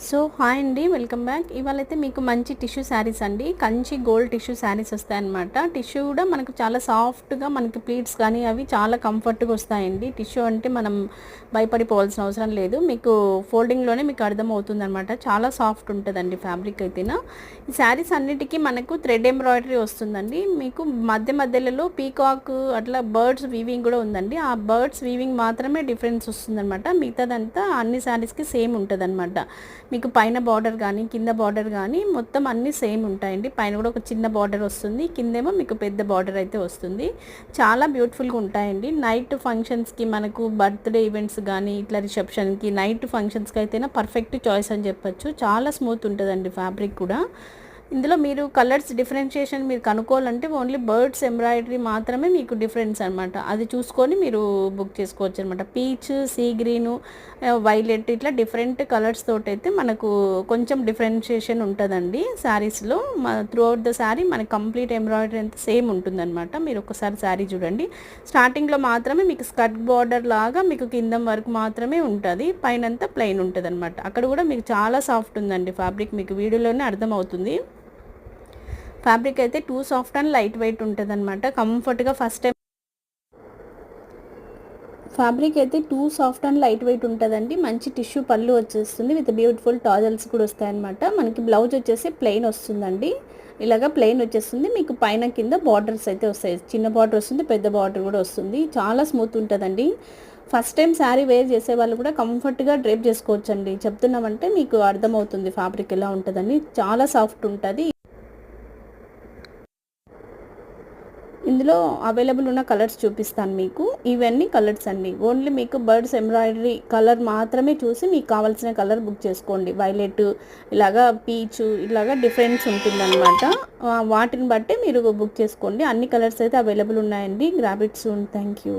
So hi అండి, welcome back. ఇవాళైతే మీకు మంచి టిష్యూ శారీస్ అండి, కంచి గోల్డ్ టిష్యూ శారీస్ వస్తాయన్నమాట. టిష్యూ కూడా మనకు చాలా సాఫ్ట్గా, మనకి ప్లీట్స్ కానీ అవి చాలా కంఫర్ట్గా వస్తాయండి. టిష్యూ అంటే మనం భయపడిపోవాల్సిన అవసరం లేదు, మీకు ఫోల్డింగ్లోనే మీకు అర్థమవుతుంది అనమాట. చాలా సాఫ్ట్ ఉంటుందండి ఫ్యాబ్రిక్ అయితేనా. ఈ శారీస్ అన్నిటికీ మనకు థ్రెడ్ ఎంబ్రాయిడరీ వస్తుందండి. మీకు మధ్య మధ్యలో పీకాక్ అట్లా బర్డ్స్ వీవింగ్ కూడా ఉందండి. ఆ బర్డ్స్ వీవింగ్ మాత్రమే డిఫరెన్స్ వస్తుందన్నమాట. మిగతాదంతా అన్ని శారీస్కి సేమ్ ఉంటుందన్నమాట. మీకు పైన బార్డర్ కానీ కింద బార్డర్ కానీ మొత్తం అన్నీ సేమ్ ఉంటాయండి. పైన కూడా ఒక చిన్న బార్డర్ వస్తుంది, కిందేమో మీకు పెద్ద బార్డర్ అయితే వస్తుంది. చాలా బ్యూటిఫుల్గా ఉంటాయండి. నైట్ ఫంక్షన్స్కి, మనకు బర్త్డే ఈవెంట్స్ కానీ ఇట్లా రిసెప్షన్కి, నైట్ ఫంక్షన్స్కి అయితేనే పర్ఫెక్ట్ చాయిస్ అని చెప్పొచ్చు. చాలా స్మూత్ ఉంటుందండి ఫ్యాబ్రిక్ కూడా. ఇందులో మీరు కలర్స్ డిఫరెన్షియేషన్ మీరు కనుక్కోవాలంటే ఓన్లీ బర్డ్స్ ఎంబ్రాయిడరీ మాత్రమే మీకు డిఫరెన్స్ అనమాట. అది చూసుకొని మీరు బుక్ చేసుకోవచ్చు అనమాట. పీచ్, సీ గ్రీను, వైలెట్ ఇట్లా డిఫరెంట్ కలర్స్ తోటి అయితే మనకు కొంచెం డిఫరెన్షియేషన్ ఉంటుందండి శారీస్లో. త్రూ అవుట్ ద శారీ మనకి కంప్లీట్ ఎంబ్రాయిడరీ అంతా సేమ్ ఉంటుందన్నమాట. మీరు ఒకసారి శారీ చూడండి. స్టార్టింగ్లో మాత్రమే మీకు స్కర్ట్ బార్డర్ లాగా మీకు కింద వరకు మాత్రమే ఉంటుంది, పైనంతా ప్లెయిన్ ఉంటుంది అనమాట. అక్కడ కూడా మీకు చాలా సాఫ్ట్ ఉందండి ఫ్యాబ్రిక్, మీకు వీడియోలోనే అర్థమవుతుంది. ఫ్యాబ్రిక్ అయితే two soft and light weight ఉంటుంది అనమాట. కంఫర్ట్గా ఫస్ట్ టైం ఫ్యాబ్రిక్ అయితే two soft and light weight ఉంటుందండి. మంచి టిష్యూ పళ్ళు వచ్చేస్తుంది, విత్ బ్యూటిఫుల్ టాజల్స్ కూడా వస్తాయన్నమాట. మనకి బ్లౌజ్ వచ్చేసి ప్లెయిన్ వస్తుందండి. ఇలాగ ప్లెయిన్ వచ్చేస్తుంది. మీకు పైన కింద బార్డర్స్ అయితే వస్తాయి, చిన్న బార్డర్ వస్తుంది, పెద్ద బార్డర్ కూడా వస్తుంది. చాలా స్మూత్ ఉంటుందండి. ఫస్ట్ టైం శారీ వేర్ చేసే వాళ్ళు కూడా కంఫర్ట్గా డ్రేప్ చేసుకోవచ్చండి. చెప్తున్నామంటే మీకు అర్థమవుతుంది ఫ్యాబ్రిక్ ఎలా ఉంటుందని. చాలా సాఫ్ట్ ఉంటుంది. ఇందులో అవైలబుల్ ఉన్న కలర్స్ చూపిస్తాను మీకు. ఇవన్నీ కలర్స్ అండి. ఓన్లీ మీకు బర్డ్స్ ఎంబ్రాయిడరీ కలర్ మాత్రమే చూసి మీకు కావాల్సిన కలర్ బుక్ చేసుకోండి. వైలెట్, ఇలాగా పీచ్, ఇలాగా డిఫరెన్స్ ఉంటుందన్నమాట. వాటిని బట్టి మీరు బుక్ చేసుకోండి. అన్ని కలర్స్ అయితే అవైలబుల్ ఉన్నాయండి. Grab it soon. Thank you.